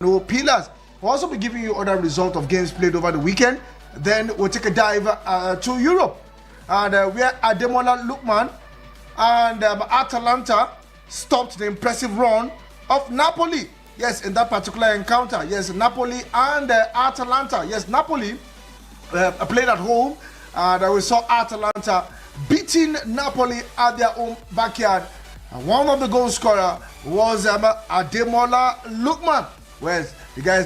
no pillars. We'll also be giving you other results of games played over the weekend. Then we'll take a dive to Europe, and where Ademola Lookman and Atalanta stopped the impressive run of Napoli. Yes, in that particular encounter. Yes, Napoli and Atalanta. Yes, Napoli played at home, and we saw Atalanta beating Napoli at their own backyard. And one of the goal scorers was Ademola Lookman. Well, the guy is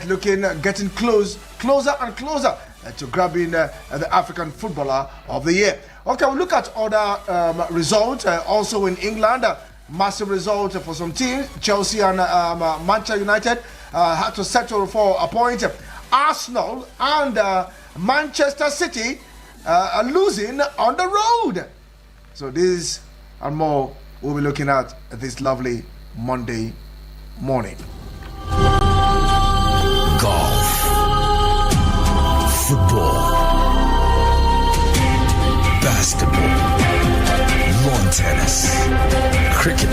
getting closer and closer to grabbing the African Footballer of the Year. Okay, we'll look at other results. Also in England, massive result for some teams. Chelsea and Manchester United had to settle for a point. Arsenal and Manchester City are losing on the road. So this and more we'll be looking at this lovely Monday morning. Golf, football, basketball, lawn tennis, cricket,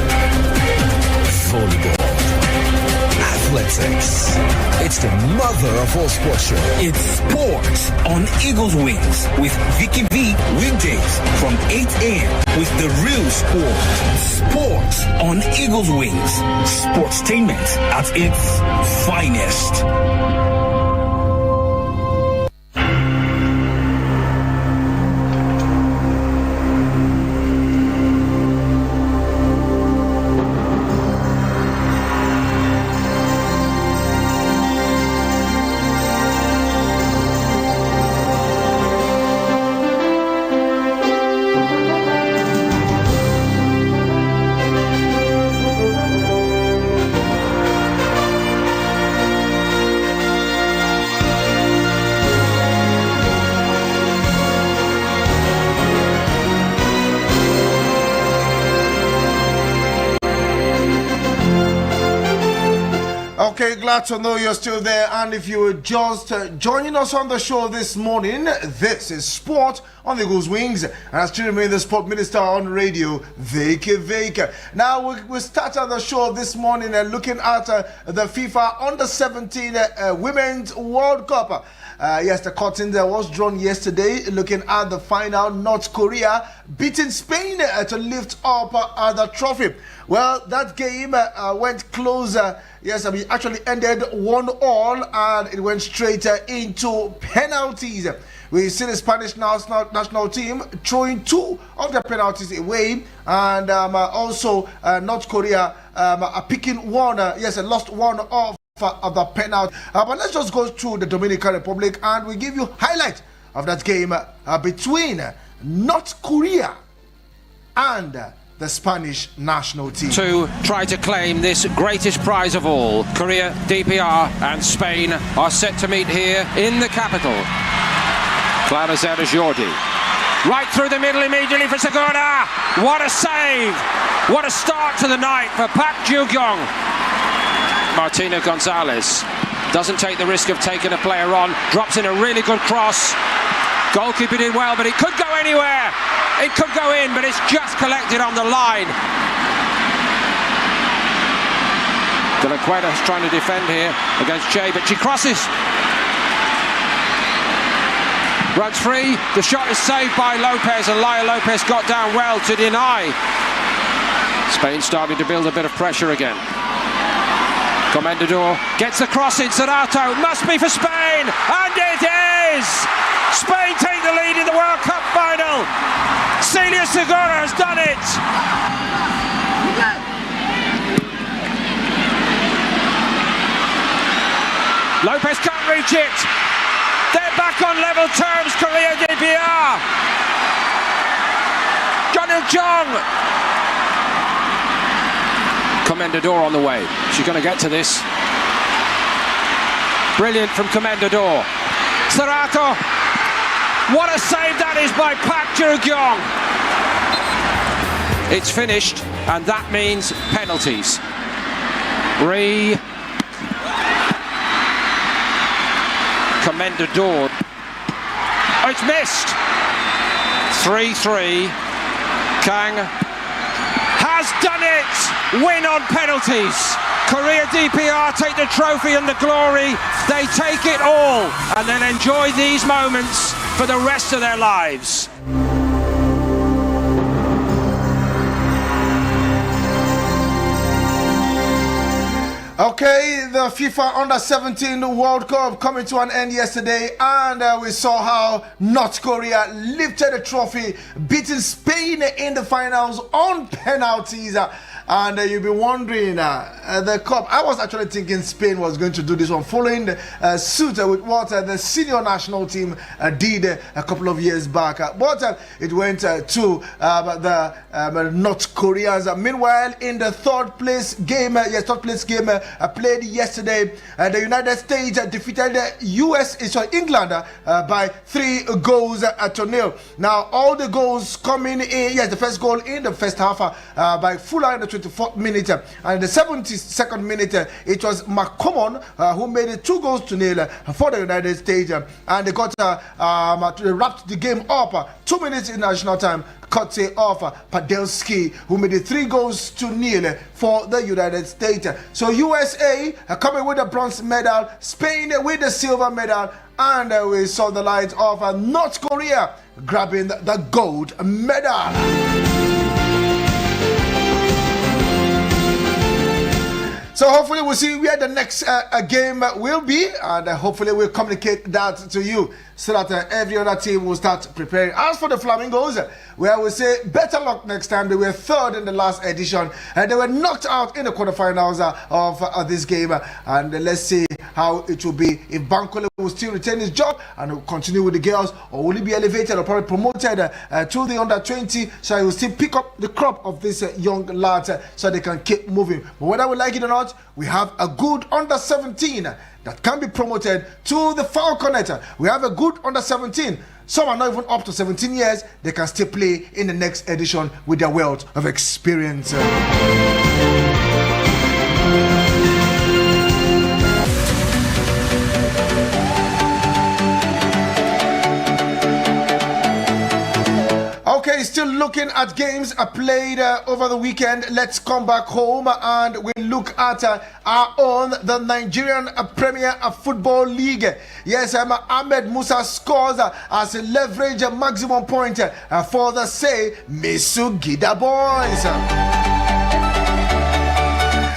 volleyball, athletics. It's the mother of all sports show. It's sports on Eagles Wings with Vicky weekdays from 8 a.m. with the real sport. Sports on Eagles Wings. Sportstainment at its finest. Okay, glad to know you're still there. And if you were just joining us on the show this morning, this is Sport on the Eagles Wings. And I still remain the Sport Minister on radio, Vick. Now, we started the show this morning looking at the FIFA Under-17 Women's World Cup. Yes, the curtain was drawn yesterday, looking at the final. North Korea beating Spain to lift up the trophy. Well, that game went close. Yes, I mean, actually ended 1-1, and it went straight into penalties. We see the Spanish national team throwing 2 of their penalties away, and also North Korea picking one. Yes, lost one of the penalty. But let's just go through the Dominican Republic, and we give you highlight of that game between North Korea and the Spanish national team. To try to claim this greatest prize of all. Korea, DPR and Spain are set to meet here in the capital. Clara Jordi. Right through the middle immediately for Segura. What a save! What a start to the night for Park Joo-kyung. Martina Gonzalez doesn't take the risk of taking a player on. Drops in a really good cross. Goalkeeper did well, but it could go anywhere. It could go in, but it's just collected on the line. De La Cueta's trying to defend here against Che, but she crosses. Runs free. The shot is saved by Lopez, and Laia Lopez got down well to deny. Spain starting to build a bit of pressure again. Comendador gets the cross in. Serato must be for Spain, and it is! Spain take the lead in the World Cup final. Celia Segura has done it. Lopez can't reach it. They're back on level terms, Korea DPR. John Il-jong. Comendador on the way. She's going to get to this. Brilliant from Comendador. Serato. What a save that is by Park Joo-kyung. It's finished, and that means penalties. Comendador. Oh, it's missed. 3-3. Kang has done it. Win on penalties. Korea DPR take the trophy and the glory. They take it all and then enjoy these moments for the rest of their lives. Okay, the FIFA Under-17 World Cup coming to an end yesterday, and we saw how North Korea lifted the trophy, beating Spain in the finals on penalties. And you'll be wondering, the cup, I was actually thinking Spain was going to do this one, following suit with what the senior national team did a couple of years back. But it went to the North Koreans. Meanwhile, in the third place game played yesterday, the United States defeated England by 3 goals to 0. Now, all the goals coming in, the first goal in the first half by Fuller in the 24th minute, and the 72nd minute, it was McCommon who made it 2 goals to 0 for the United States, and they got wrapped the game up 2 minutes in national time, courtesy of Padelski, who made it 3 goals to 0 for the United States. So USA coming with the bronze medal, Spain with the silver medal, and we saw the light of North Korea grabbing the gold medal. So hopefully we'll see where the next game will be, and hopefully we'll communicate that to you so that every other team will start preparing. As for the Flamingos, where we say better luck next time. They were third in the last edition, and they were knocked out in the quarterfinals of this game. And let's see how it will be, if Bankole will still retain his job and will continue with the girls, or will he be elevated or probably promoted to the under-20, so he will still pick up the crop of these young lads so they can keep moving. But whether we like it or not, we have a good under-17 that can be promoted to the Falconet. We have a good under-17. Some are not even up to 17 years. They can still play in the next edition with their wealth of experience. Okay, still looking at games played over the weekend. Let's come back home and we look at our own, the Nigerian Premier Football League. Yes, Ahmed Musa scores as a leverage maximum point for the say Misugida boys.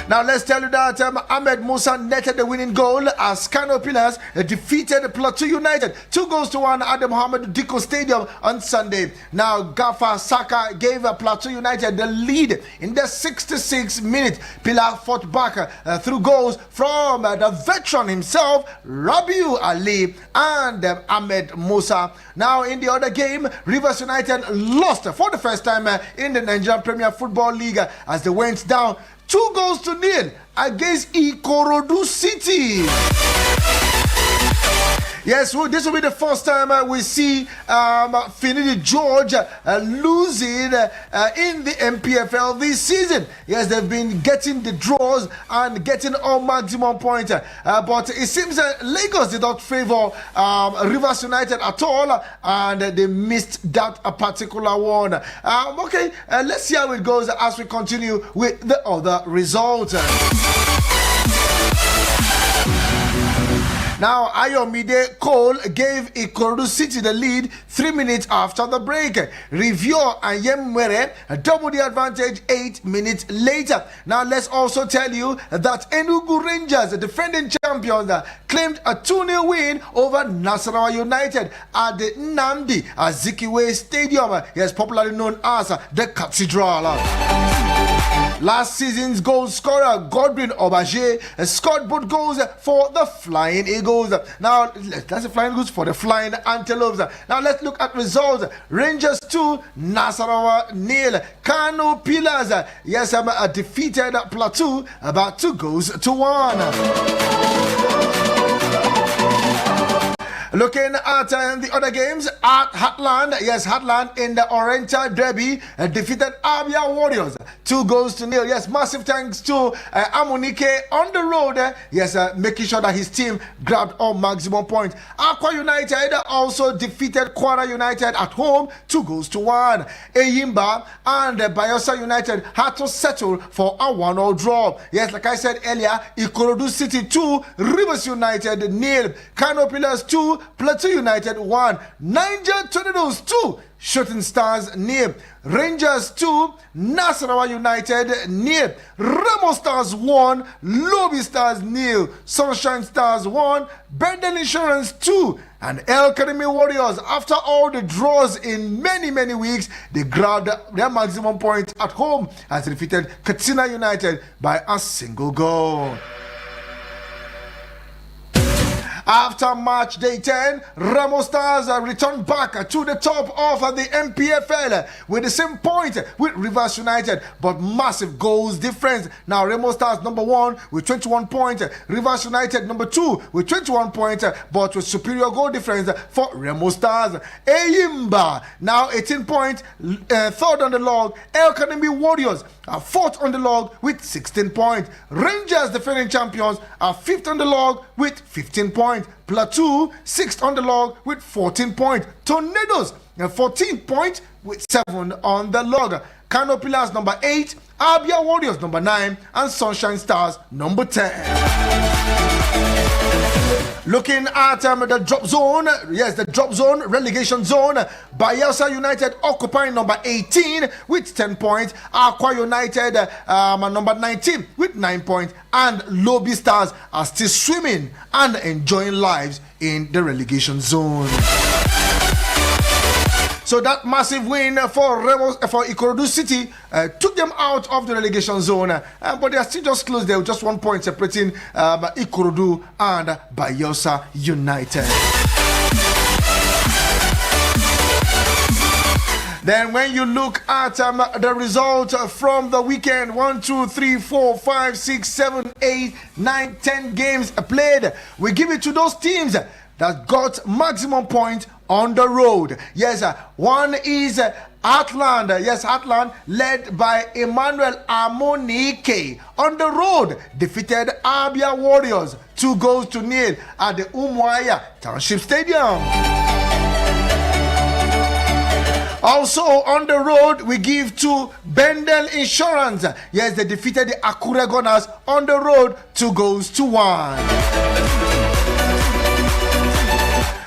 Now let's tell you that Ahmed Musa netted the winning goal as Kano Pillars defeated Plateau United 2 goals to 1 at the Mohamed Diko Stadium on Sunday. Now Gaffer Saka gave Plateau United the lead in the 66th minute. Pillar fought back through goals from the veteran himself, Rabiu Ali, and Ahmed Musa. Now in the other game, Rivers United lost for the first time in the Nigerian Premier Football League as they went down 2 goals to 0 against Ikorodu City. Yes, well, this will be the first time we see Finidi George losing in the MPFL this season. Yes, they've been getting the draws and getting all maximum points. But it seems Lagos did not favor Rivers United at all, and they missed that particular one. Okay, let's see how it goes as we continue with the other results. Now, Ayomide Cole gave Ikorodu City the lead 3 minutes after the break. Rivio and Yemwere doubled the advantage 8 minutes later. Now, let's also tell you that Enugu Rangers, the defending champions, claimed a 2-0 win over Nasarawa United at the Nnamdi Azikiwe Stadium. Yes, popularly known as the Cathedral. Last season's goal scorer Godwin Obaje scored both goals for the Flying Eagles. Now, that's the Flying Eagles for the Flying Antelopes. Now, let's look at results. Rangers 2, Nasarawa 0. Kano Pillars, yes, defeated Plateau about 2 goals to 1. Looking at the other games at Heartland, yes, Heartland in the Oriental Derby defeated Abia Warriors 2-0. Yes, massive thanks to Amunike on the road. Making sure that his team grabbed all maximum points. Aqua United also defeated Kwara United at home 2-1. Eyimba and Bayelsa United had to settle for a 1-0 draw. Yes, like I said earlier, Ikorodu City 2, Rivers United 0, Kano Pillars 2, Plateau United 1, Niger Tornadoes 2, Shooting Stars 0, Rangers 2, Nasarawa United 0, Remo Stars 1, Lobby Stars 0, Sunshine Stars 1, Bendel Insurance 2, and El Academy Warriors. After all the draws in many weeks, they grabbed their maximum point at home as they defeated Katsina United by a single goal. After match day 10, Remo Stars returned back to the top of the MPFL with the same point with Rivers United, but massive goals difference. Now Remo Stars number 1 with 21 points, Rivers United number 2 with 21 points, but with superior goal difference for Remo Stars. Eyimba now 18 points, third on the log. El Academy Warriors are fourth on the log with 16 points. Rangers, defending champions, are fifth on the log with 15 points. Plateau, 6th on the log with 14 points. Tornadoes, 14 points with 7 on the log. Kano Pillars number 8, Abia Warriors number 9, and Sunshine Stars number 10. Looking at the drop zone, yes, the drop zone, relegation zone, Bayelsa United occupying number 18 with 10 points, Aqua United number 19 with 9 points, and Lobby Stars are still swimming and enjoying lives in the relegation zone. So that massive win for Ikorodu City took them out of the relegation zone, but they are still just close there with just 1 point separating Ikorodu and Bayelsa United. Then when you look at the result from the weekend, 1, 2, 3, 4, 5, 6, 7, 8, 9, 10 games played, we give it to those teams that got maximum point on the road. Yes, one is Heartland. Yes, Heartland, led by Emmanuel Amonike, on the road defeated Abia Warriors 2-0 at the Umuahia Township Stadium. Also on the road, we give to Bendel Insurance. Yes, they defeated the Akure Gunners on the road 2-1.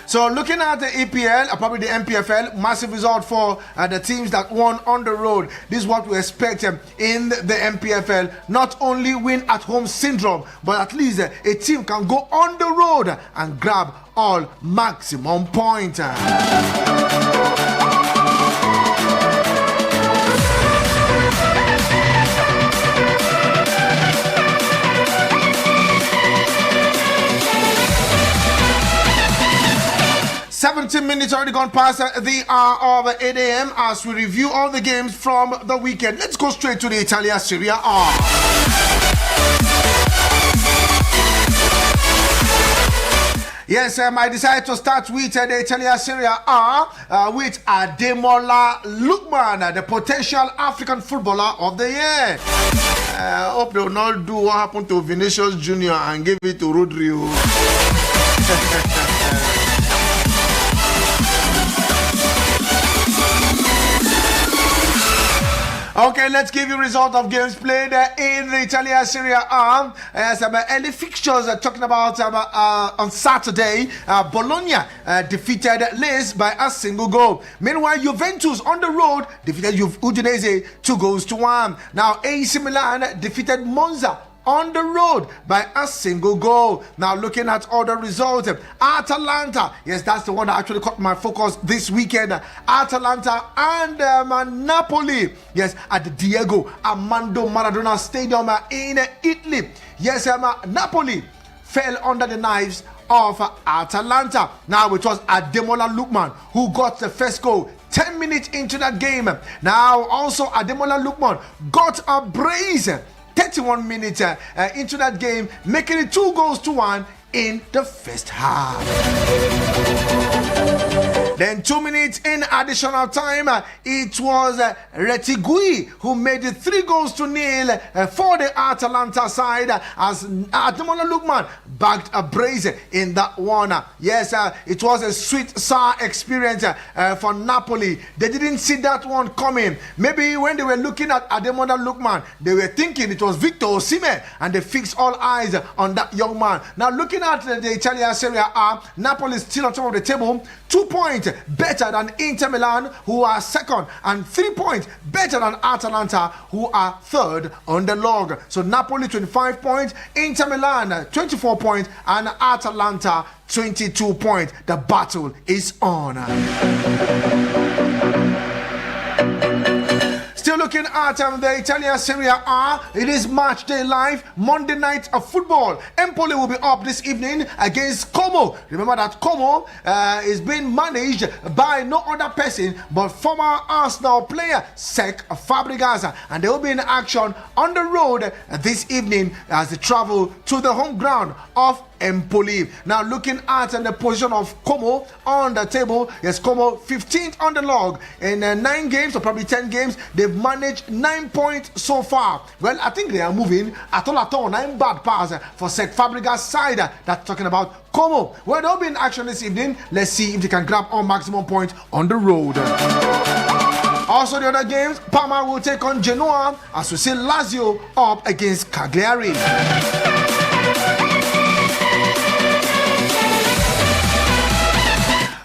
So looking at the EPL, probably the MPFL, massive result for the teams that won on the road. This is what we expect in the MPFL. Not only win at home syndrome, but at least a team can go on the road and grab all maximum points. 17 minutes already gone past the hour of 8 a.m. as we review all the games from the weekend. Let's go straight to the Italia Serie A. Yes, I decided to start with the Italia Serie A with Ademola Lookman, the potential African footballer of the year. I hope they will not do what happened to Vinicius Jr. and give it to Rodrigo. Okay, let's give you result of games played in the Italia Serie A. Some early fixtures talking about on Saturday. Bologna defeated Lecce by a single goal. Meanwhile, Juventus on the road defeated Udinese 2-1. Now, AC Milan defeated Monza on the road by a single goal. Now looking at other results, Atalanta, yes, that's the one that actually caught my focus this weekend. Atalanta and Napoli, yes, at the Diego Armando Maradona Stadium in Italy. Yes, Napoli fell under the knives of Atalanta. Now it was Ademola Lookman who got the first goal 10 minutes into that game. Now also Ademola Lookman got a brace 31 minutes into that game, making it 2-1 in the first half. Then 2 minutes in additional time, it was Retigui who made it 3-0 for the Atalanta side as Ademola Lookman bagged a brace in that one. Yes, it was a sweet, sour experience for Napoli. They didn't see that one coming. Maybe when they were looking at Ademola Lookman, they were thinking it was Victor Osimhen, and they fixed all eyes on that young man. Now looking at the Italian Serie A, Napoli is still on top of the table, 2 points better than Inter Milan, who are second, and 3 points better than Atalanta, who are third on the log. So Napoli 25 points, Inter Milan 24 points, and Atalanta 22 points. The battle is on. Still looking at the Italian Serie A, it is match day live, Monday night of football. Empoli will be up this evening against Como. Remember that Como is being managed by no other person but former Arsenal player Cesc Fabregas, and they will be in action on the road this evening as they travel to the home ground of Empoli. Now looking at the position of Como on the table, yes, Como 15th on the log in 9 games or probably 10 games. They've managed 9 points so far. Well, I think they are moving at all. 9 bad pass for Cesc Fabregas side. That's talking about Como. Well, they'll be in action this evening. Let's see if they can grab all maximum points on the road. Also, the other games, Parma will take on Genoa as we see Lazio up against Cagliari.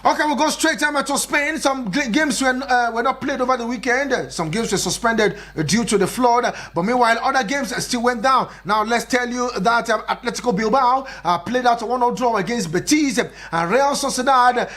Okay, we'll go straight to Spain. Some games were not played over the weekend. Some games were suspended due to the flood. But meanwhile, other games still went down. Now, let's tell you that Atletico Bilbao played out a 1-0 draw against Betis. And Real Sociedad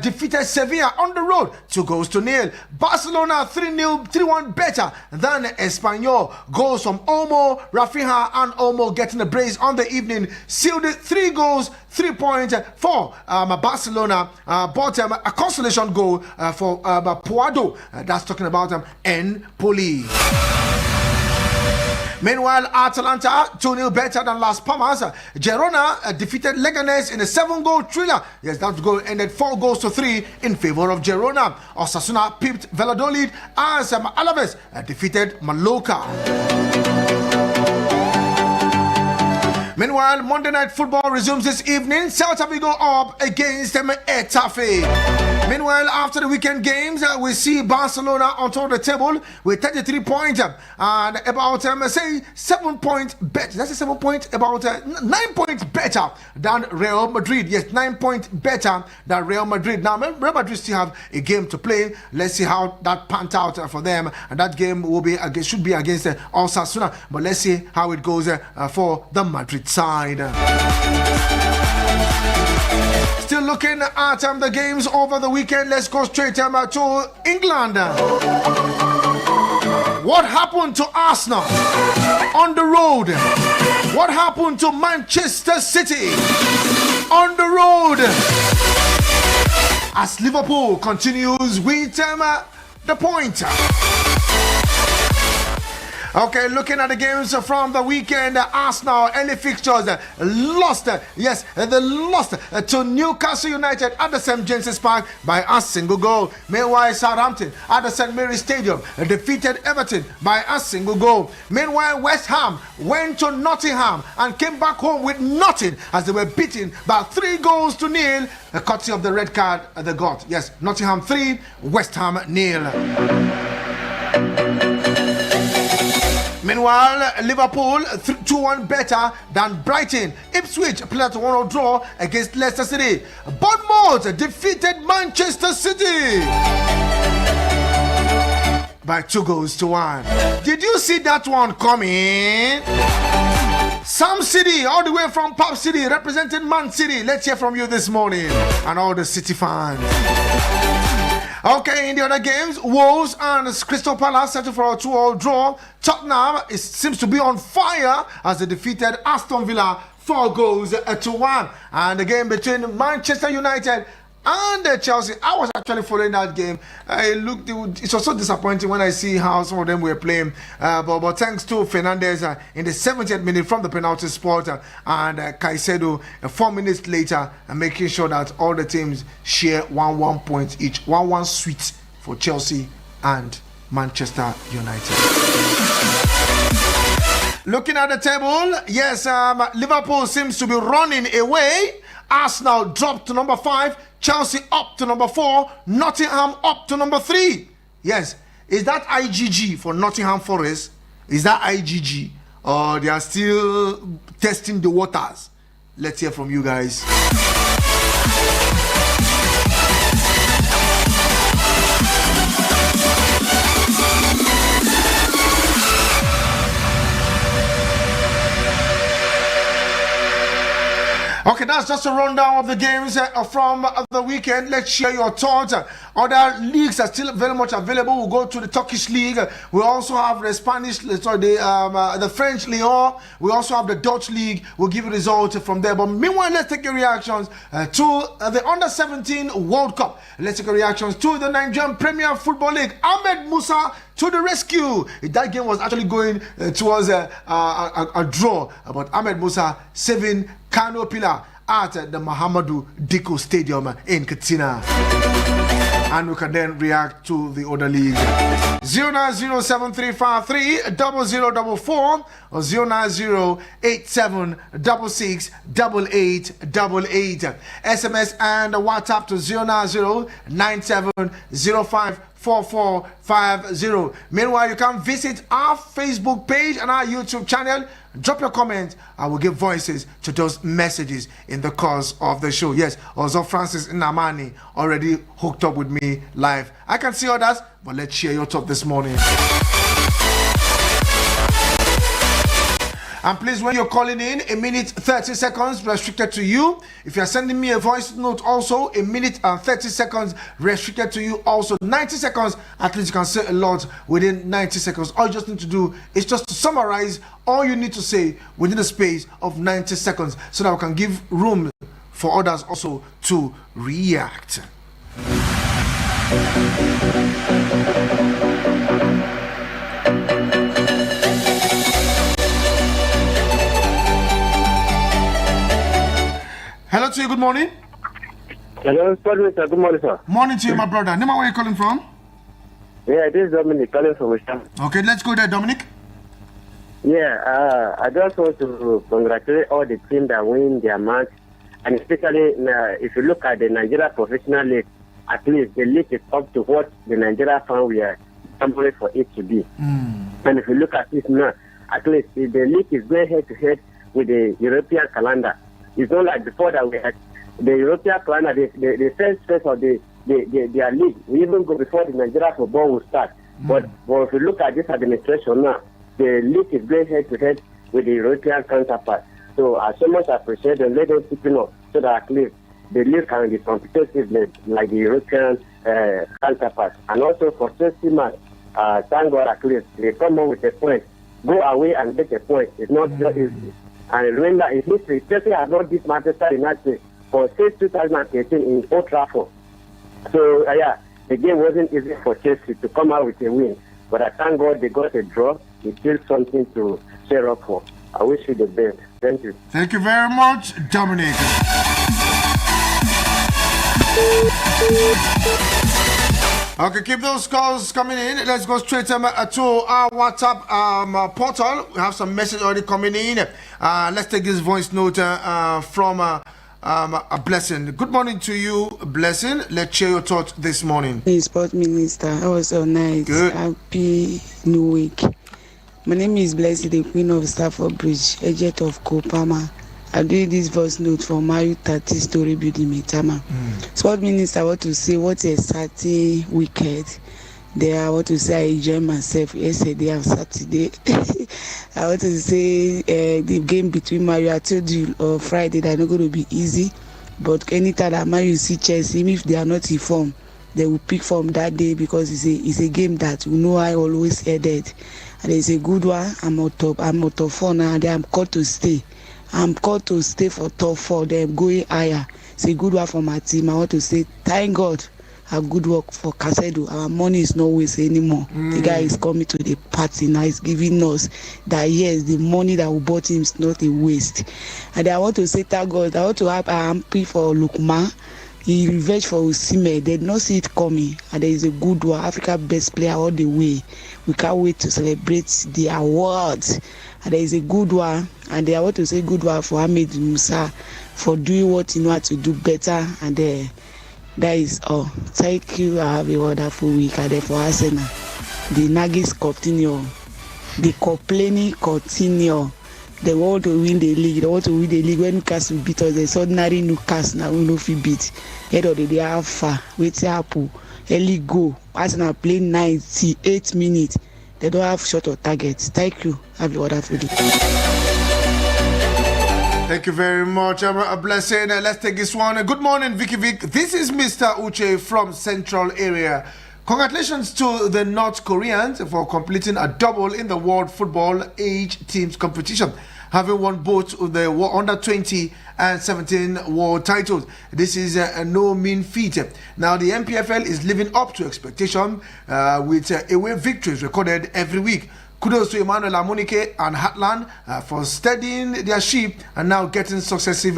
defeated Sevilla on the road 2-0. Barcelona 3-1 better than Espanyol. Goals from Olmo, Rafinha, and Olmo getting a brace on the evening. Sealed it 3 goals, 3 points for Barcelona. Bought a consolation goal for Puado. That's talking about Empoli. Meanwhile, Atalanta 2-0 better than Las Palmas. Girona defeated Leganés in a 7-goal thriller. Yes, that goal ended 4-3 in favor of Girona. Osasuna pipped Valladolid as Alaves defeated Mallorca. Meanwhile, Monday Night Football resumes this evening. Celta Vigo up against Getafe. Meanwhile, after the weekend games, we see Barcelona on top of the table with 33 points and about, 7 points better. That's a 7 point, about 9 points better than Real Madrid. Yes, 9 points better than Real Madrid. Now, Real Madrid still have a game to play. Let's see how that panned out for them. And that game will be should be against Osasuna. But let's see how it goes for the Madrid side. Still looking at the games over the weekend. Let's go straight to England. What happened to Arsenal on the road? What happened to Manchester City on the road? As Liverpool continues with the point. Okay, looking at the games from the weekend, Arsenal early fixtures lost. Yes, they lost to Newcastle United at the St. James's Park by a single goal. Meanwhile, Southampton at the St. Mary's Stadium defeated Everton by a single goal. Meanwhile, West Ham went to Nottingham and came back home with nothing as they were beaten by 3-0, courtesy of the red card they got. Yes, Nottingham 3, West Ham 0. Meanwhile, Liverpool 2-1 better than Brighton. Ipswich played a 1-0 draw against Leicester City. Bournemouth defeated Manchester City by 2-1. Did you see that one coming? Sam City, all the way from Pub City, representing Man City. Let's hear from you this morning and all the City fans. Okay, in the other games, Wolves and Crystal Palace settled for a 2-2 draw. Tottenham seems to be on fire as they defeated Aston Villa 4-1. And the game between Manchester United and Chelsea. I was actually following that game. It was so disappointing when I see how some of them were playing. But thanks to Fernandez in the 70th minute from the penalty spot and Caicedo 4 minutes later, making sure that all the teams share 1 point each. 1-1 sweet for Chelsea and Manchester United. Looking at the table, yes, Liverpool seems to be running away. Arsenal dropped to number 5, Chelsea up to number 4, Nottingham up to number 3. Yes, is that IGG for Nottingham Forest? Is that IGG? Or they are still testing the waters? Let's hear from you guys. Okay, that's just a rundown of the games from the weekend. Let's share your thoughts. Other leagues are still very much available. We'll go to the Turkish league. We also have the Spanish, the French League. We also have the Dutch league. We'll give you results from there. But meanwhile, let's take your reactions to the Under-17 World Cup. Let's take your reactions to the Nigerian Premier Football League. Ahmed Musa to the rescue. That game was actually going towards a draw, but Ahmed Musa saving Kano Pillar at the Mahamadou Diko Stadium in Katsina. And we can then react to the other league. 09073530044 or 09087668888. SMS and WhatsApp to 09097054450. Meanwhile, you can visit our Facebook page and our YouTube channel. Drop your comment. I will give voices to those messages in the course of the show. Yes, also Francis Namani already hooked up with me live. I can see others, but let's share your thought this morning. And please, when you're calling in, 1 minute 30 seconds restricted to you. If you're sending me a voice note, also 1 minute and 30 seconds restricted to you. Also 90 seconds, at least you can say a lot within 90 seconds. All you just need to do is just to summarize all you need to say within the space of 90 seconds so that we can give room for others also to react. Hello to you, good morning. Hello, sir. Good morning, sir. Morning to you, my brother. Name, where are you calling from? Yeah, this is Dominic calling from Wisdom. Okay, let's go there, Dominic. Yeah, I just want to congratulate all the teams that win their match. And especially if you look at the Nigeria Professional League, at least the league is up to what the Nigeria fan were clamoring for it to be. And if you look at this now, at least the league is going head to head with the European calendar. It's not like before that we had the European calendar, the first phase of their league. We even go before the Nigeria football will start. But if you look at this administration now, the league is going head to head with the European counterpart. So I so much appreciate them. Let them keep up so that at least the league can be competitive like the European counterpart. And also for Chelsea match, thank God at least they come up with a point. Go away and get a point. It's not just easy. And remember, in history, Chelsea has not beat Manchester United for since 2018 in Old Trafford. So, the game wasn't easy for Chelsea to come out with a win. But I thank God they got a draw. It's still something to cheer up for. I wish you the best. Thank you. Thank you very much, Dominic. Okay, keep those calls coming in. Let's go straight to our WhatsApp portal. We have some message already coming in. Let's take this voice note from a Blessing. Good morning to you, Blessing. Let's share your thoughts this morning. Hey, Sport Minister. That was so nice. Good. Happy New Week. My name is Blessing, the Queen of Stafford Bridge, agent of Kopama. I do this voice note for Mayu 30 story building Metama. Sport Minister, I want to say what a Saturday weekend. There, I want to say I enjoyed myself yesterday and Saturday. I want to say the game between Mayu, I told you on Friday that not going to be easy. But anytime that Mayu see Chelsea, even if they are not in form, they will pick form that day because it's a game that you know I always headed. And it's a good one. I'm out of fun and I'm called to stay. I'm called to stay for top 4, then going higher. It's a good one for my team. I want to say thank God. Have good work for Casedo. Our money is not wasted anymore. The guy is coming to the party now. He's giving us that, yes, the money that we bought him is not a waste. And I want to say thank God. I want to have a happy for Lukman. He revenge for Usime. They did not see it coming. And there is a good one. Africa best player all the way. We can't wait to celebrate the awards. And there is a good one. And I want to say good one for Ahmed Musa for doing what you know how to do better. And that is all. Thank you. Have a wonderful week. And then for Arsenal, the Nagis continue. The complaining continue. They want to win the league. They want to win the league. When Newcastle beat us, there's ordinary Newcastle now. We know if we beat. Head of the day, Alpha, wait Apple, early go. Arsenal play 98 minutes. They don't have short of targets. Thank you. Have a wonderful day. Thank you very much. A blessing. Let's take this one. Good morning, Vicky Vick. This is Mr. Uche from Central Area. Congratulations to the North Koreans for completing a double in the World Football Age Teams competition, having won both the under 20 and 17 world titles. This is no mean feat. Now, the MPFL is living up to expectation with away victories recorded every week. Kudos to Emmanuel Amunike and Hatland for steadying their ship and now getting successive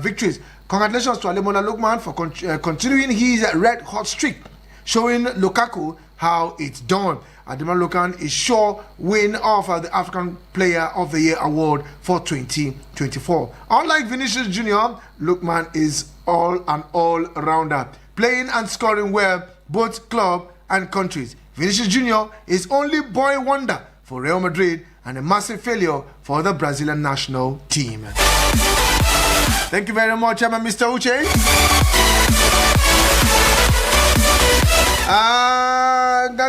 victories. Congratulations to Ademola Lookman for continuing his red hot streak, showing Lukaku how it's done. Ademola Lookman is sure win of the African Player of the Year award for 2024. Unlike Vinicius Jr., Lookman is an all-rounder, playing and scoring well both club and countries. Vinicius Jr. is only boy wonder for Real Madrid and a massive failure for the Brazilian national team. Thank you very much, Mr. Uche.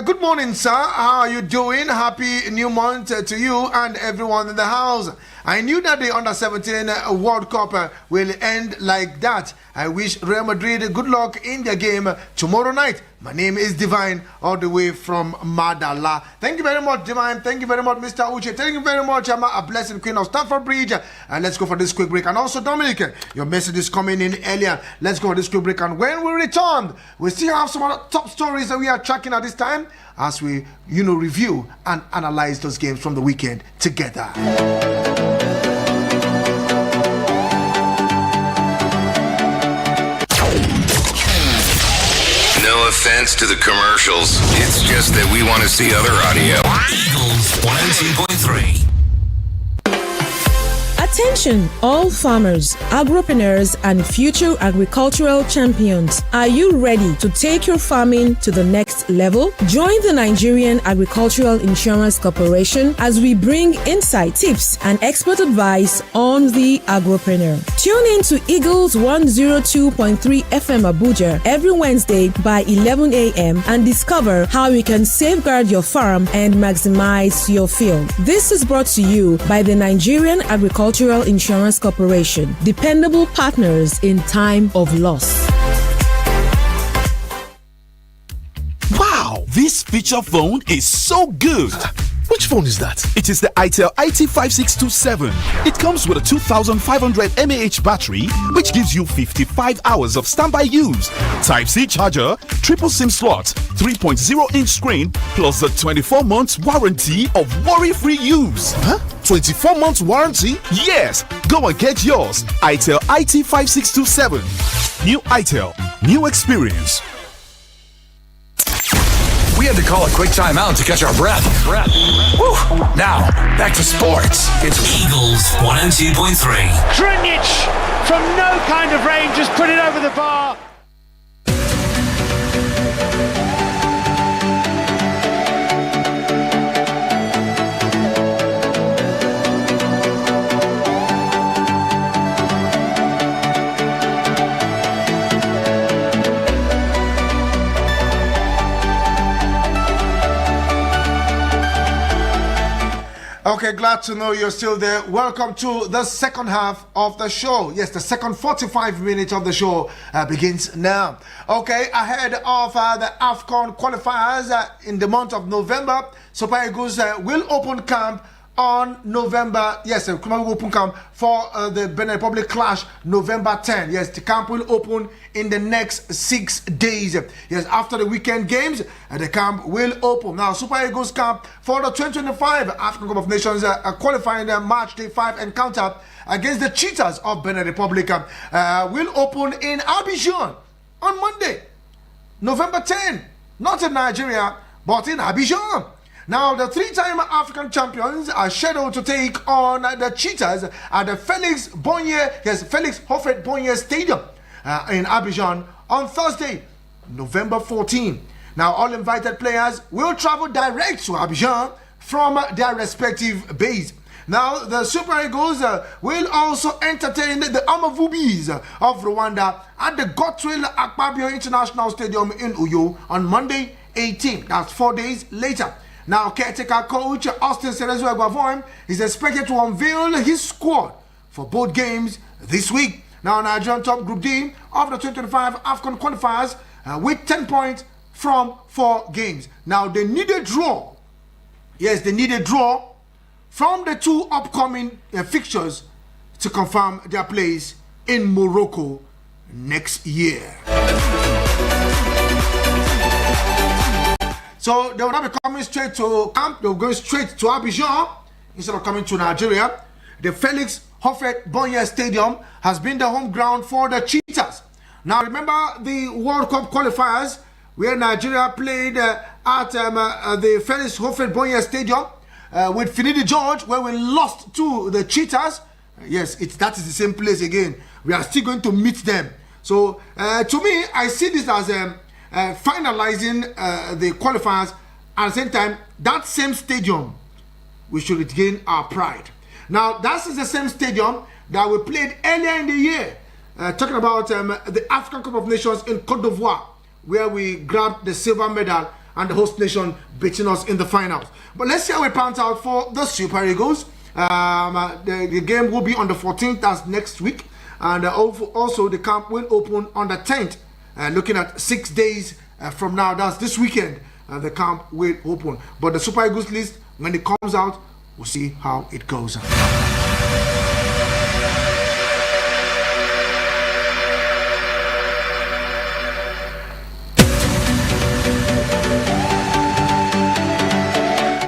Good morning, sir. How are you doing? Happy new month to you and everyone in the house. I knew that the Under-17 World Cup will end like that. I wish Real Madrid good luck in their game tomorrow night. My name is Divine, all the way from Madala. Thank you very much, Divine. Thank you very much, Mr. Uche. Thank you very much, a blessed Queen of Stamford Bridge. And let's go for this quick break. And also, Dominic, your message is coming in earlier. Let's go for this quick break. And when we return, we still have some other top stories that we are tracking at this time as we, review and analyze those games from the weekend together. No offense to the commercials. It's just that we want to see other audio. Eagles 102.3. Attention, all farmers, agripreneurs, and future agricultural champions. Are you ready to take your farming to the next level? Join the Nigerian Agricultural Insurance Corporation as we bring insight, tips, and expert advice on the agripreneur. Tune in to Eagles 102.3 FM Abuja every Wednesday by 11 a.m. and discover how you can safeguard your farm and maximize your field. This is brought to you by the Nigerian Agricultural Insurance Corporation, dependable partners in time of loss. Wow, this feature phone is so good. Which phone is that? It is the itel IT5627. It comes with a 2500 mAh battery, which gives you 55 hours of standby use. Type-C charger, triple SIM slot, 3.0-inch screen, plus the 24 months warranty of worry-free use. Huh? 24 months warranty? Yes! Go and get yours. itel IT5627. New itel, new experience. We had to call a quick timeout to catch our breath. Woo. Now, back to sports. It's Eagles 102.3. Drinic from no kind of range just put it over the bar. Okay, glad to know you're still there. Welcome to the second half of the show. Yes, the second 45 minutes of the show begins now. Okay, ahead of the AFCON qualifiers in the month of November, Super Eagles will open camp on November, yes, Kumago Open Camp for the Benin Republic clash November 10. Yes, the camp will open in the next 6 days. Yes, after the weekend games, the camp will open. Now, Super Eagles camp for the 2025 African Cup of Nations qualifying March Day 5 encounter against the Cheetahs of Benin Republic will open in Abidjan on Monday, November 10. Not in Nigeria, but in Abidjan. Now, the three-time African champions are scheduled to take on the Cheetahs at the Felix Houphouët Boigny Stadium in Abidjan on Thursday, November 14. Now, all invited players will travel direct to Abidjan from their respective base. Now, the Super Eagles will also entertain the Amavubis of Rwanda at the Godswill Akpabio International Stadium in Uyo on Monday, 18. That's 4 days later. Now, caretaker coach Austin Cerezo Eguavoin is expected to unveil his squad for both games this week. Now, Nigerian top Group D of the 2025 AFCON qualifiers with 10 points from 4 games. Now, they need a draw. Yes, they need a draw from the 2 upcoming fixtures to confirm their place in Morocco next year. So they will not be coming straight to camp. They will go straight to Abidjan instead of coming to Nigeria. The Felix Houphouët Boigny Stadium has been the home ground for the Cheetahs. Now remember the World Cup qualifiers where Nigeria played at the Felix Houphouët Boigny Stadium with Finidi George, where we lost to the Cheetahs. Yes, that is the same place again. We are still going to meet them. So to me, I see this as finalizing the qualifiers. At the same time, that same stadium, we should regain our pride. Now, that is the same stadium that we played earlier in the year, talking about the African Cup of Nations in Cote d'Ivoire, where we grabbed the silver medal and the host nation beating us in the finals. But let's see how it pans out for the Super Eagles. The game will be on the 14th, that's next week. And also the camp will open on the 10th. Looking at 6 days from now, that's this weekend, the camp will open. But the Super Eagles list, when it comes out, we'll see how it goes.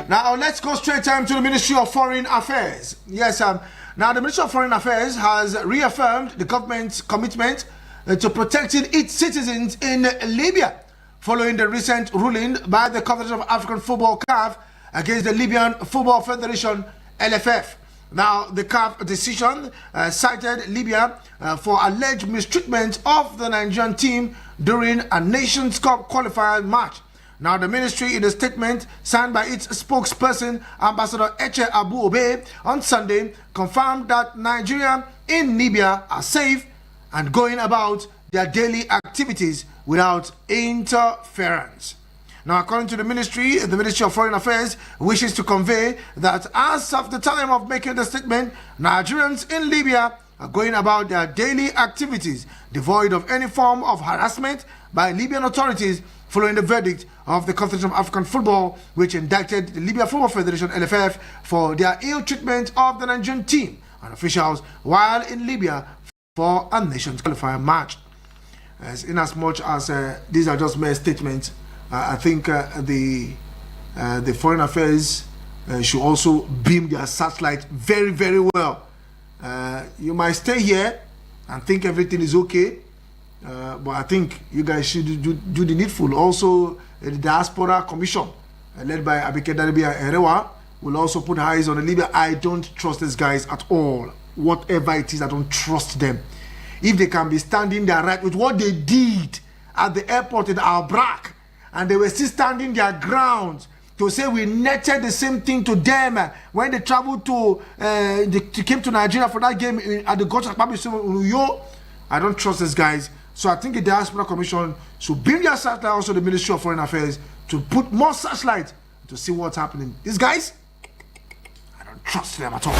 Now let's go straight to the Ministry of Foreign Affairs. Yes, now the Ministry of Foreign Affairs has reaffirmed the government's commitment to protecting its citizens in Libya, following the recent ruling by the Confederation of African Football (CAF) against the Libyan Football Federation (LFF). Now, the CAF decision cited Libya for alleged mistreatment of the Nigerian team during a Nations Cup qualifier match. Now, the ministry, in a statement signed by its spokesperson, Ambassador Eche Abu Obe, on Sunday, confirmed that Nigeria in Libya are safe and going about their daily activities without interference. Now, according to the Ministry of Foreign Affairs wishes to convey that as of the time of making the statement, Nigerians in Libya are going about their daily activities devoid of any form of harassment by Libyan authorities following the verdict of the Confederation of African Football, which indicted the Libya Football Federation (LFF) for their ill treatment of the Nigerian team and officials while in Libya for a nations qualifier match. As in as much as these are just mere statements, I think the Foreign Affairs should also beam their satellite very, very well. You might stay here and think everything is okay, but I think you guys should do the needful. Also, the Diaspora Commission, led by Abike Daribia Erewa, will also put eyes on Libya. I don't trust these guys at all. Whatever it is, I don't trust them. If they can be standing there right with what they did at the airport in Albrak, and they were still standing their ground to say we netted the same thing to them when they traveled to, they came to Nigeria for that game at the Gocha Uyo. I don't trust these guys. So I think the Diaspora Commission should bring their satellite, also the Ministry of Foreign Affairs, to put more searchlight to see what's happening. These guys, I don't trust them at all.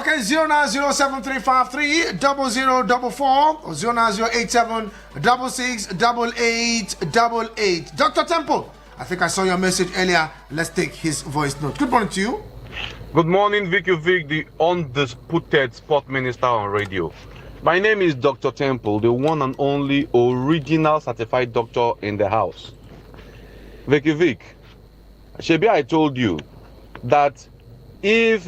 Okay, 09073530044 or 09087668888. Dr. Temple, I think I saw your message earlier. Let's take his voice note. Good morning to you. Good morning, Vicky Vick, the undisputed sport minister on radio. My name is Dr. Temple, the one and only original certified doctor in the house. Vicky Vick, Shebi, I told you that if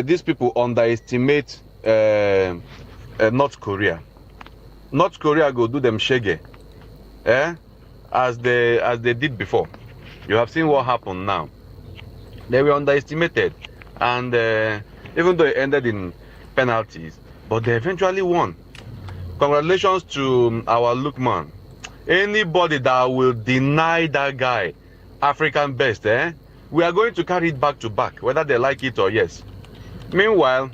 these people underestimate North Korea go do them shege, as they did before. You have seen what happened now. They were underestimated, and even though it ended in penalties, but they eventually won. Congratulations to our Lookman. Anybody that will deny that guy African best, we are going to carry it back to back, whether they like it or yes. Meanwhile,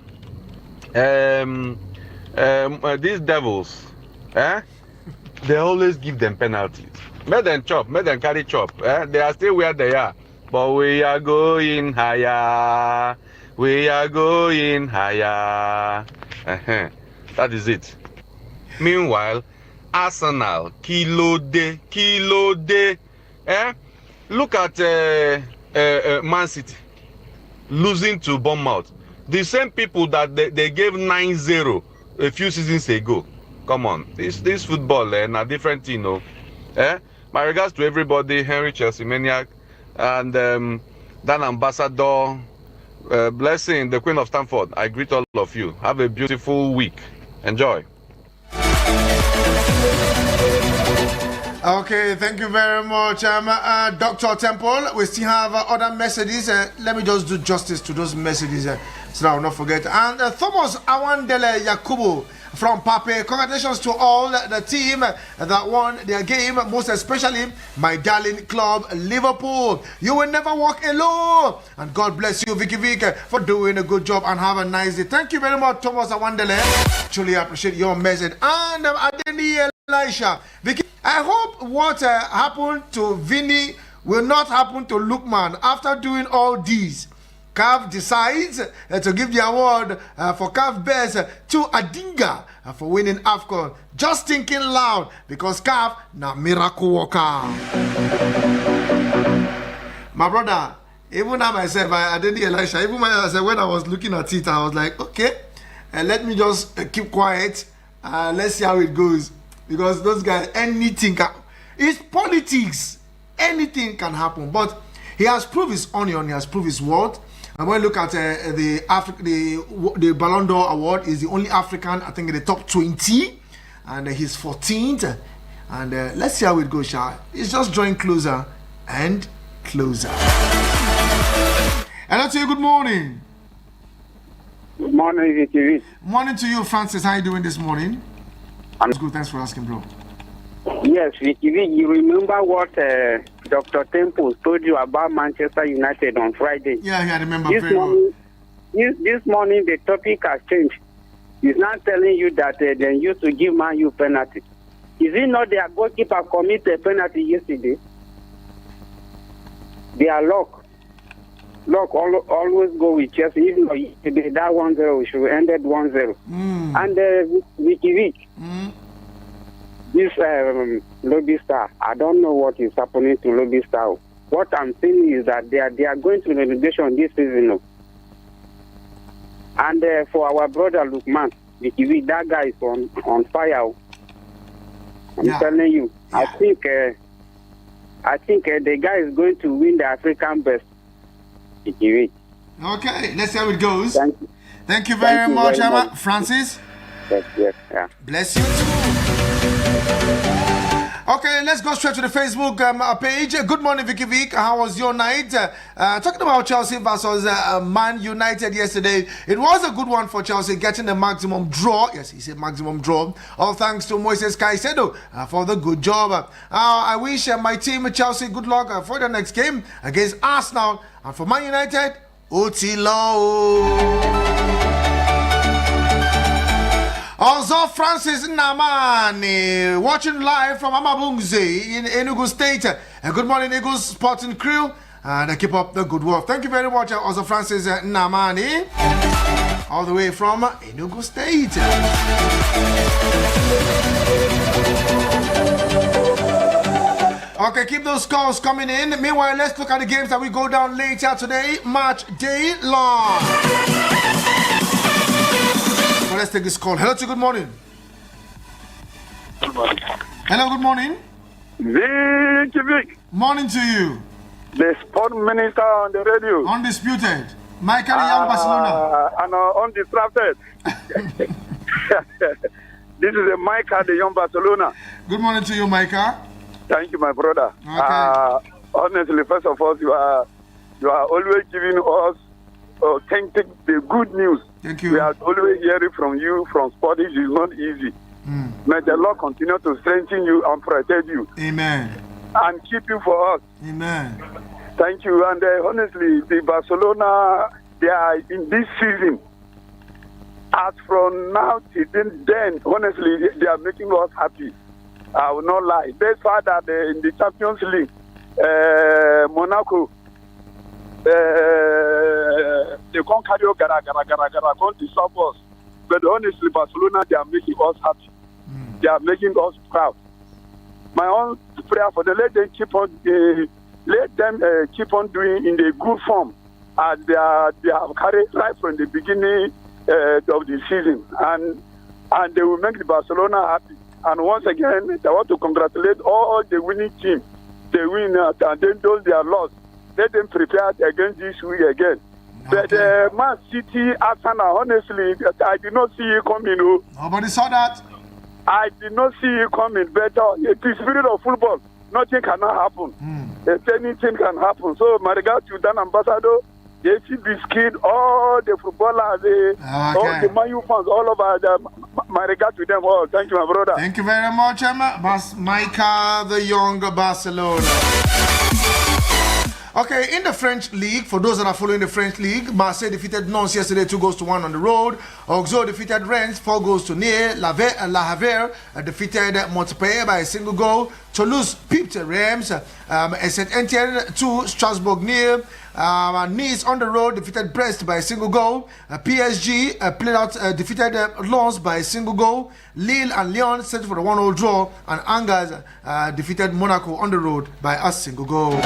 these devils, they always give them penalties. Make them chop, make them carry chop. They are still where they are. But we are going higher. We are going higher. That is it. Meanwhile, Arsenal, kilo de. Look at Man City losing to Bournemouth. The same people that they gave 9-0 a few seasons ago. Come on, this football a different thing, you know. My regards to everybody, Henry Chelsea Maniac, and Dan Ambassador, Blessing, the Queen of Stamford. I greet all of you. Have a beautiful week. Enjoy. Okay, thank you very much, Dr. Temple. We still have other messages. Let me just do justice to those messages so that I will not forget. And Thomas Awandele Yakubu from Pape. Congratulations to all the team that won their game, most especially my darling club, Liverpool. You will never walk alone. And God bless you, Vicky Vick, for doing a good job and have a nice day. Thank you very much, Thomas Awandele. Truly appreciate your message. And Adeni Elisha. Vicky, I hope what happened to Vinny will not happen to Lookman. After doing all these, CAF decides to give the award for CAF Best to Adinga for winning AFCON. Just thinking loud because CAF na miracle worker. My brother, even I myself, I didn't Elisha, even myself, when I was looking at it, I was like, okay, let me just keep quiet. Let's see how it goes. Because those guys, anything can, it's politics. Anything can happen. But he has proved his onion, he has proved his worth. And when you look at the Ballon d'Or award, is the only African, I think, in the top 20. And he's 14th. And let's see how it goes, Sha. It's just drawing closer and closer. Hello to you, good morning. Good morning, Vicky. Morning to you, Francis. How are you doing this morning? I'm good, thanks for asking, bro. Yes, Vicky, you remember what Dr. Temple told you about Manchester United on Friday? Yeah, I remember very well. This morning, the topic has changed. He's not telling you that they used to give Man U penalty. Is it not their goalkeeper committed a penalty yesterday? They are locked. Always go with Chelsea. Even though yesterday that 1-0 should have ended 1-0. And Vicky, this Lobby Star, I don't know what is happening to Lobby Star. What I'm saying is that they are going to relegation this season. And for our brother Lookman, Vicky, that guy is on fire. I'm telling you. Yeah. I think the guy is going to win the African best. Vicky. Okay, let's see how it goes. Thank you very much, Francis. Yes, yeah. Bless you too. Okay, let's go straight to the Facebook page. Good morning, Vicky Vick. How was your night? Talking about Chelsea versus Man United yesterday. It was a good one for Chelsea, getting the maximum draw. Yes, he said maximum draw. All thanks to Moises Caicedo for the good job. I wish my team, Chelsea, good luck for the next game against Arsenal. And for Man United, Otilo. Also, Francis Namani, watching live from Amabungze in Enugu State. Good morning, Eagles Sporting Crew. And keep up the good work. Thank you very much, also Francis Namani, all the way from Enugu State. Okay, keep those calls coming in. Meanwhile, let's look at the games that we go down later today. Match day long. Well, let's take this call. Hello to good morning. Good morning. Hello, good morning. Vick. Morning to you. The sport minister on the radio. Undisputed. Michael Young Barcelona. And undistracted. This is Micah the Young Barcelona. Good morning to you, Micah. Thank you, my brother. Okay. Honestly, first of all, you are always giving us authentic, the good news. Thank you. We are always hearing from you from sport. It is not easy. May the Lord continue to strengthen you and protect you. Amen. And keep you for us. Amen. Thank you. And honestly, the Barcelona, they are in this season. As from now till then, honestly, they are making us happy. I will not lie. That's why that in the Champions League, Monaco, they can't carry on, can't disturb us. But honestly, Barcelona, they are making us happy. They are making us proud. My own prayer for them, let them keep on doing in the good form as they have carried right from the beginning of the season, and they will make the Barcelona happy. And once again, I want to congratulate all the winning team, the winners, and then those they are lost. Let them prepare against this week again. Okay. But Man City, Arsenal, honestly, I did not see it coming. Nobody saw that. I did not see it coming. But the spirit of football, nothing cannot happen. If anything can happen. So, my regard to Dan Ambassador, the Biscuit, all the footballers, all the Man U fans, all over my regard to them all. Thank you, my brother. Thank you very much, Micah the Young Barcelona. Okay, in the French League, for those that are following the French League, Marseille defeated Nantes yesterday 2-1 on the road. Auxerre defeated Rennes 4-0. La Havre defeated Montpellier by a single goal. Toulouse pipped Reims. Saint-Etienne 2, Strasbourg nil. Nice on the road defeated Brest by a single goal. PSG defeated Lens by a single goal. Lille and Lyon settled for a 1-0 draw, and Angers defeated Monaco on the road by a single goal.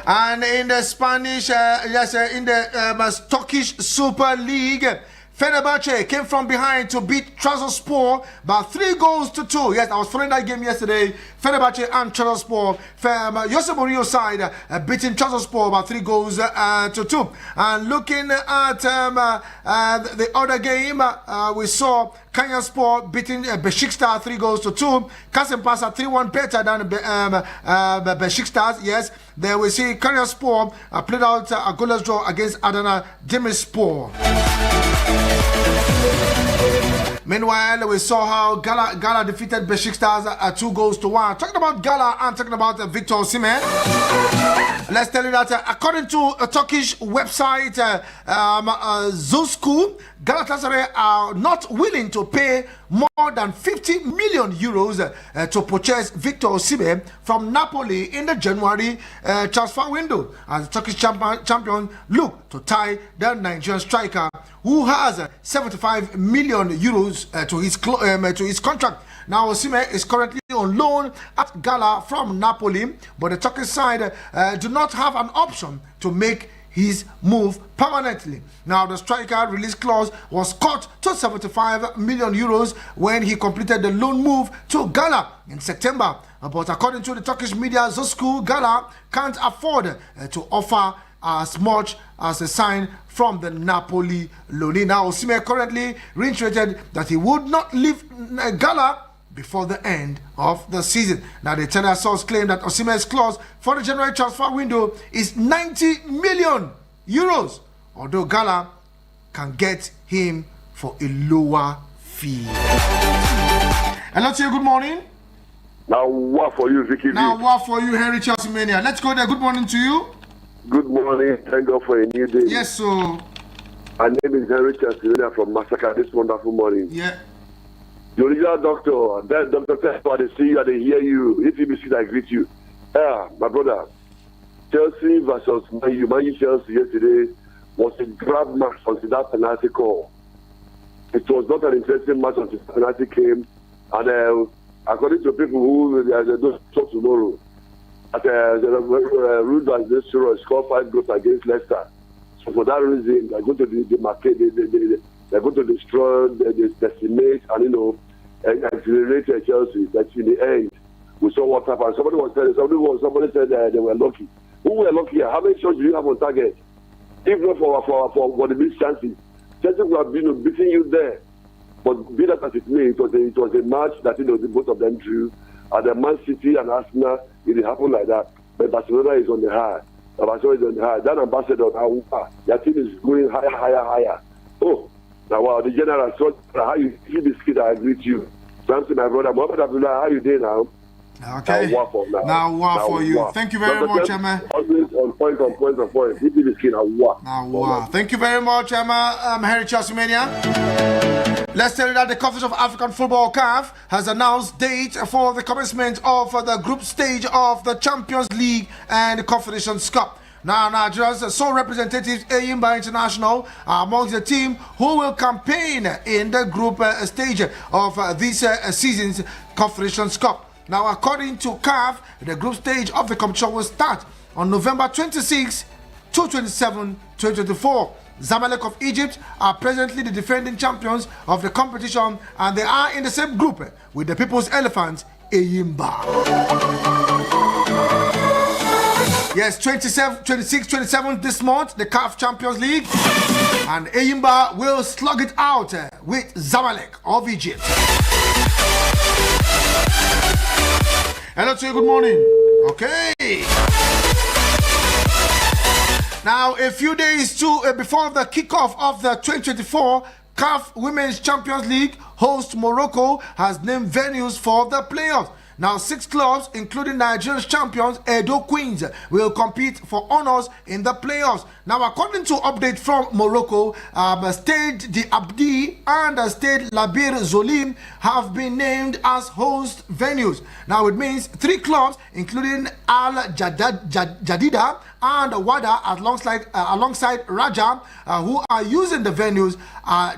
And in the Spanish, in the Turkish Super League, Fenerbahce came from behind to beat Trabzonspor by 3-2. Yes, I was following that game yesterday. Fenerbahce and Trabzonspor. Jose Mourinho's side beating Trabzonspor by 3-2. And looking at the other game, we saw Kanyaspor beating Besiktas 3-2. Kassempasa 3-1 better than Besiktas. Yes, there we see Kanyaspor played out a goalless draw against Adana Demirspor. Meanwhile, we saw how Gala defeated Besiktas 2-1. Talking about Gala and talking about Victor Osimhen, let's tell you that according to a Turkish website, Zusku, Galatasaray are not willing to pay more than 50 million euros to purchase Victor Osimhen from Napoli in the January transfer window, as the Turkish champion look to tie the Nigerian striker who has 75 million euros to his contract. Now, Osimhen is currently on loan at Gala from Napoli, but the Turkish side do not have an option to make his move permanently. Now, the striker release clause was cut to 75 million euros when he completed the loan move to Gala in September. But according to the Turkish media, Zusku, Gala can't afford to offer as much as a sign from the Napoli loanee. Now, Osimhen currently reiterated that he would not leave Gala before the end of the season. Now, the Italian source claimed that Osimhen's clause for the January transfer window is 90 million euros, although Gala can get him for a lower fee. Hello to you, good morning. Now, what for you, Vicky? Now, what for you, Henry Chelsea Mania? Let's go there. Good morning to you. Good morning. Thank God for a new day. Yes, sir. My name is Henry Chelsea Mania from Massacre this wonderful morning. Yeah. The original doctor, that Dr. Tespa, they see you and they hear you. If you see, I greet you. Yeah, my brother. Chelsea versus Man U. Chelsea yesterday was a grab match until that penalty call. It was not an interesting match until the penalty came And according to people who don't talk tomorrow, Rude as this hero scored 5 goals against Leicester. So for that reason, they're going to demarcate, they're going to destroy, decimate, and accelerate Chelsea. But in the end, we saw what happened. Somebody said they were lucky. Who were lucky? How many shots do you have on target? If not for the missed chances, Chelsea would have been beating you there. But be that as it may, it was a match that both of them drew. And the Man City and Arsenal, it happened like that. But Barcelona is on the high. Barcelona is on the high. That ambassador, their team is going higher. Oh, now wow, the general, so how you feel this kid, I agree with you. Samson, my brother, Mohamed Abdullah, how you doing now? Okay. Now, for you. Thank you very much, Emma. Always on point. Thank you very much, Emma. Harry Chelsea Mania. Let's tell you that the Conference of African Football CAF has announced date for the commencement of the group stage of the Champions League and the Confederations Cup. Now, Nigeria's sole representatives, Ayimba International, are amongst the team who will campaign in the group stage of this season's Confederations Cup. Now, according to CAF, the group stage of the competition will start on November 26 to 27, 2024. Zamalek of Egypt are presently the defending champions of the competition, and they are in the same group with the People's Elephants, Ayimba. Yes, 26, 27 this month, the CAF Champions League, and Ayimba will slug it out with Zamalek of Egypt. Hello to you, good morning. Okay. Now, a few days before the kickoff of the 2024 CAF Women's Champions League, host Morocco has named venues for the playoffs. Now, 6 clubs, including Nigeria's champions, Edo Queens, will compete for honors in the playoffs. Now, according to update from Morocco, Stade de Abdi and Stade Labir Zolim have been named as host venues. Now, it means 3 clubs, including Al Jadida and Wada, alongside Raja, who are using the venues,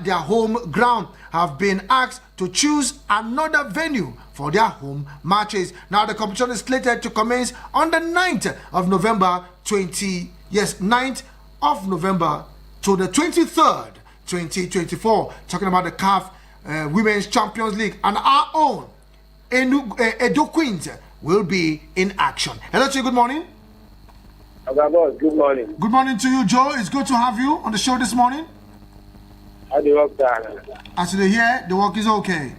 their home ground, have been asked to choose another venue for their home matches. Now, the competition is slated to commence on the 9th of November 9th of November to the 23rd, 2024. Talking about the CAF Women's Champions League, and our own Edo Queens will be in action. Hello to you, good morning. Good morning. Good morning to you, Joe. It's good to have you on the show this morning. How do you work done? As you hear, the work is okay.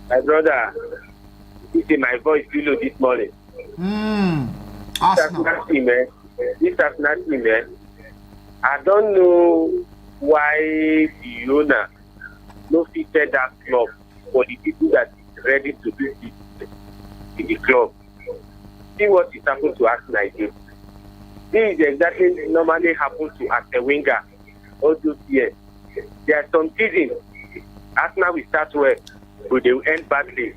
My brother, you see my voice below this morning. Arsenal team, man. I don't know why the owner no fitted that club for the people that is ready to do this in the club. See what is happened to Arsenal again. This is exactly normally happens to Arsene Wenger all those years. There are some seasons Arsenal will start well, but they will end badly.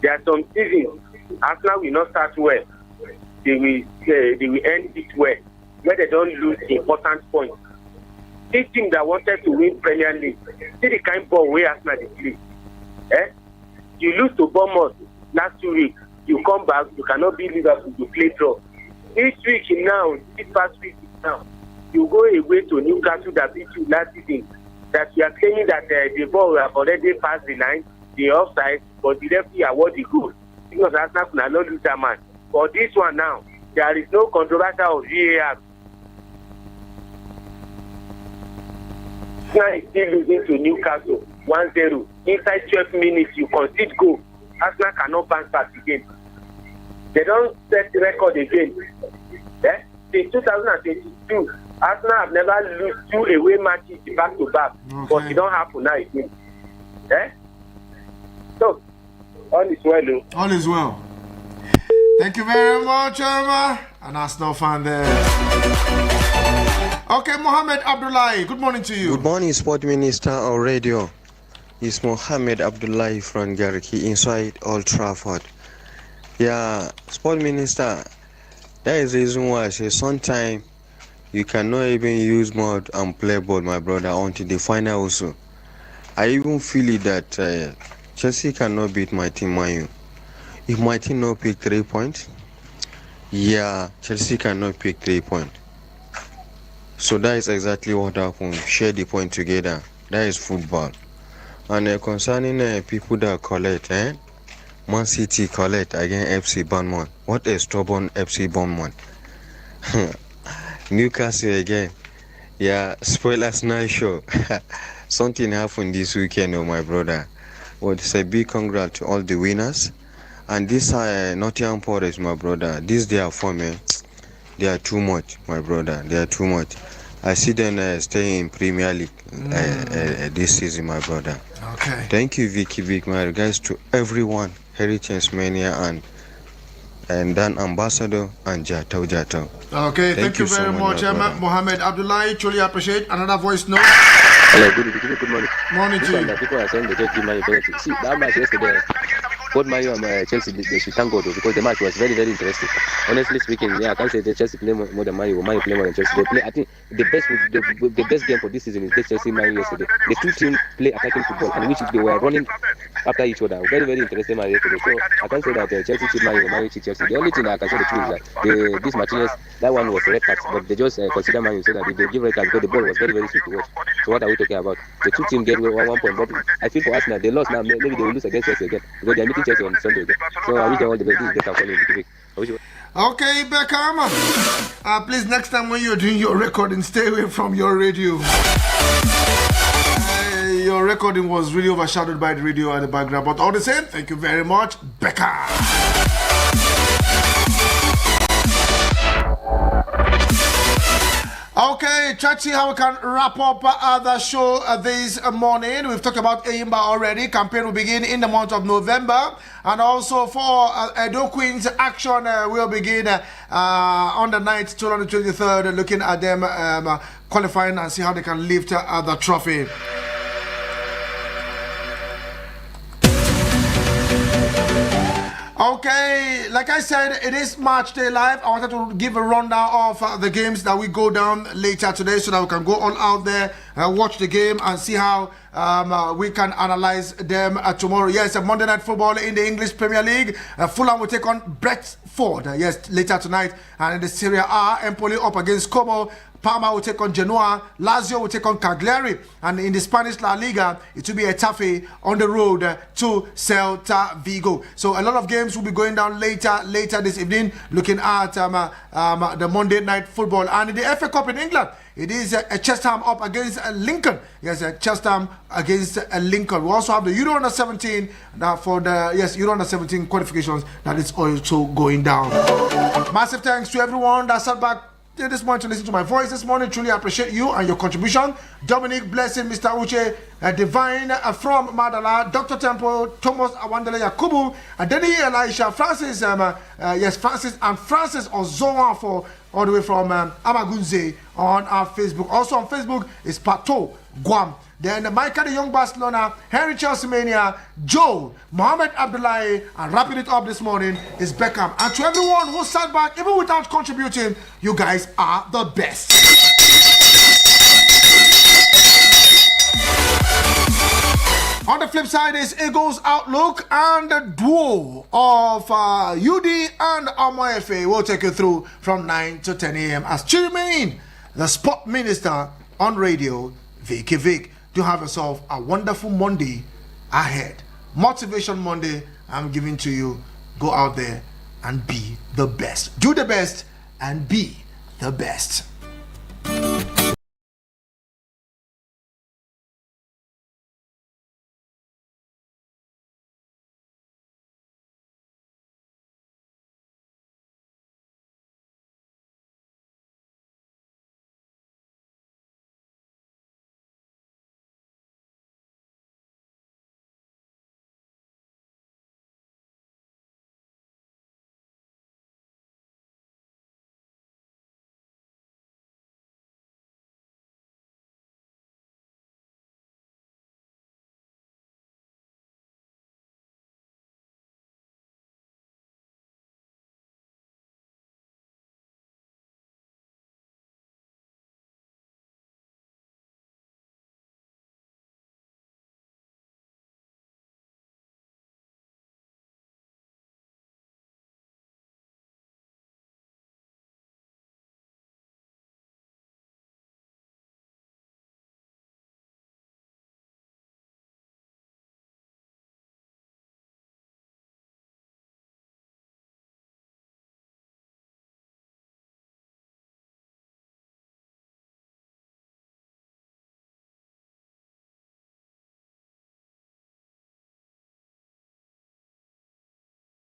There are some seasons Arsenal will not start well, they will end it well, where they don't lose important points. This team that wanted to win Premier League, see the kind of ball where Arsenal is playing. You lose to Bournemouth last 2 weeks, you come back, you cannot beat Liverpool to play draw. This past week now, you go away to Newcastle that beat you last season, that you are claiming that the ball have already passed the line, the offside, but the referee award the goal. Because Arsenal could not lose that match. For this one now, there is no controversial of VAR. Now is still losing to Newcastle 1-0. Inside 12 minutes, you concede goal. Arsenal cannot bounce back again. They don't set the record again. Since 2022, Arsenal have never lost 2 away matches back to back, but it don't happen now again. So, all is well, though. All is well. Thank you very much, Emma. An Arsenal fan there. Okay, Mohamed Abdullahi, good morning to you. Good morning, Sport Minister on radio. It's Mohamed Abdullahi from Garki inside Old Trafford. Yeah, Sport Minister, that is the reason why I say sometimes you cannot even use mud and play ball, my brother, until the final also. I even feel it that Chelsea cannot beat my team, Man U. If my team not pick 3 points, yeah, Chelsea cannot pick 3 points. So that is exactly what happened. Share the point together. That is football. And concerning people that collect, Man City collect against FC Bournemouth. What a stubborn FC Bournemouth. Newcastle again. Yeah, spoilers night show. Something happened this weekend, my brother. Well, it's a big congrats to all the winners. And this Nottingham Forest, my brother. This their form, they are too much, my brother. They are too much. I see them staying in Premier League this season, my brother. Okay. Thank you, Vicky Vick. My regards to everyone, Heritage Mania and Dan Ambassador and Jatau. Okay, thank you so very much, Mohammed Abdullahi. Truly appreciate another voice note. Hello, good morning. Morning to you. People are saying they don't give money penalty. See, that match yesterday, both Man U and Chelsea, they should thank God because the match was very, very interesting. Honestly speaking, yeah, I can't say that Chelsea play more than Man U, or Man U play more than Chelsea. They play, I think the best game for this season is the Chelsea Man U yesterday. The two teams play attacking football, and which they were running after each other. Very, very interesting match yesterday. So I can't say that Chelsea cheat Man U or Man U cheat Chelsea. The only thing that I can say the truth is that this Martinez, that one was red card, but they just consider Man U so that they give red card because the ball was very, very sweet to watch. So what are we talking about? The two teams get 1 point, but I feel for Arsenal, they lost now. Maybe they will lose against Chelsea again because they are meeting Chelsea on Sunday again. So I wish them all the best. This is better following. Okay, Beckham. Please, next time when you're doing your recording, stay away from your radio. Your recording was really overshadowed by the radio at the background. But all the same, thank you very much, Beckham. Okay, try to see how we can wrap up the show this morning. We've talked about Aimba already. Campaign will begin in the month of November. And also for Edo Queens, action will begin on the 9th to the 23rd, looking at them qualifying and see how they can lift the trophy. Okay, like I said, it is Match Day Live. I wanted to give a rundown of the games that we go down later today so that we can go all out there, watch the game and see how we can analyze them tomorrow. Yes, Monday Night Football in the English Premier League. Fulham will take on Brentford, yes, later tonight. And in the Serie A, Empoli up against Como. Parma will take on Genoa, Lazio will take on Cagliari, and in the Spanish La Liga, it will be a toughie on the road to Celta Vigo. So a lot of games will be going down later this evening, looking at the Monday Night Football. And in the FA Cup in England, it is Chester up against Lincoln. Yes, Chester against Lincoln. We also have the Euro Under 17 for the Euro Under 17 qualifications that is also going down. Massive thanks to everyone that sat back this morning to listen to my voice this morning. Truly appreciate you and your contribution. Dominic Blessing, Mr. Uche, Divine from Madala, Dr. Temple, Thomas Awandele Yakubu, Denny Elisha, Francis, Francis Ozoa for all the way from Amagunze on our Facebook. Also on Facebook is Pato Guam. Then Michael the Young Barcelona, Henry Chelsea Mania, Joe, Mohammed Abdullahi, and wrapping it up this morning is Beckham. And to everyone who sat back, even without contributing, you guys are the best. On the flip side is Eagles Outlook and the duo of UD and Amoefe will take you through from 9 to 10 a.m. as Chirimain, the sport minister on radio, Vicky Vick. Do have yourself a wonderful Monday ahead. Motivation Monday I'm giving to you. Go out there and be the best. Do the best and be the best.